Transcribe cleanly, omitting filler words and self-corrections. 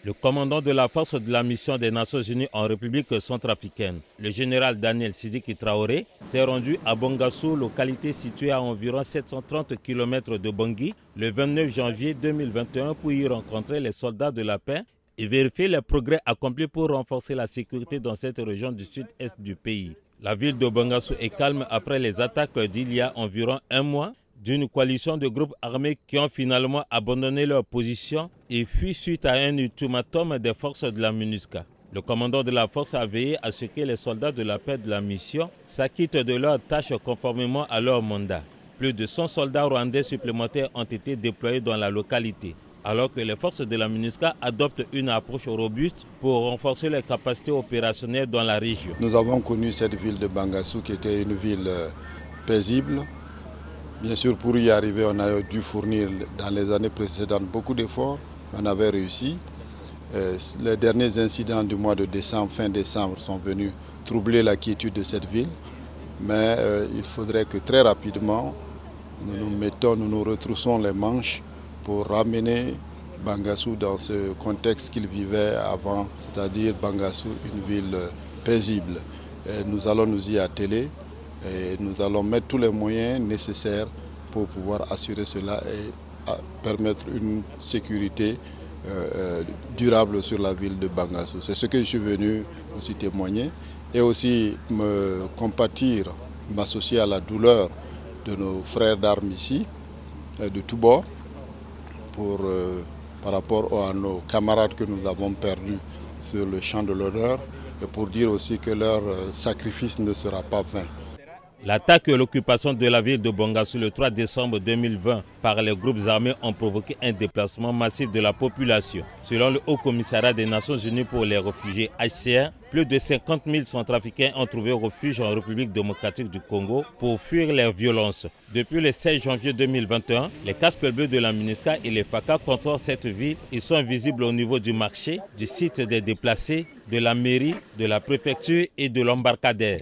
Le commandant de la force de la mission des Nations Unies en République centrafricaine, le général Daniel Sidiki Traoré, s'est rendu à Bangassou, localité située à environ 730 km de Bangui, le 29 janvier 2021 pour y rencontrer les soldats de la paix et vérifier les progrès accomplis pour renforcer la sécurité dans cette région du sud-est du pays. La ville de Bangassou est calme après les attaques d'il y a environ un mois d'une coalition de groupes armés qui ont finalement abandonné leur position et fui suite à un ultimatum des forces de la MINUSCA. Le commandant de la force a veillé à ce que les soldats de la paix de la mission s'acquittent de leurs tâches conformément à leur mandat. Plus de 100 soldats rwandais supplémentaires ont été déployés dans la localité, alors que les forces de la MINUSCA adoptent une approche robuste pour renforcer les capacités opérationnelles dans la région. Nous avons connu cette ville de Bangassou qui était une ville paisible. Bien sûr, pour y arriver, on a dû fournir dans les années précédentes beaucoup d'efforts. On avait réussi. Les derniers incidents du mois de décembre, fin décembre, sont venus troubler la quiétude de cette ville. Mais il faudrait que très rapidement, nous nous retroussons les manches pour ramener Bangassou dans ce contexte qu'il vivait avant, c'est-à-dire Bangassou, une ville paisible. Et nous allons nous y atteler. Et nous allons mettre tous les moyens nécessaires pour pouvoir assurer cela et permettre une sécurité durable sur la ville de Bangassou. C'est ce que je suis venu aussi témoigner et aussi me compatir, m'associer à la douleur de nos frères d'armes ici, de tous bords, par rapport à nos camarades que nous avons perdus sur le champ de l'honneur et pour dire aussi que leur sacrifice ne sera pas vain. L'attaque et l'occupation de la ville de Bangassou le 3 décembre 2020 par les groupes armés ont provoqué un déplacement massif de la population. Selon le Haut Commissariat des Nations Unies pour les réfugiés HCR, plus de 50 000 Centrafricains ont trouvé refuge en République démocratique du Congo pour fuir les violences. Depuis le 16 janvier 2021, les casques bleus de la MINUSCA et les FACA contrôlent cette ville. Ils sont visibles au niveau du marché, du site des déplacés, de la mairie, de la préfecture et de l'embarcadère.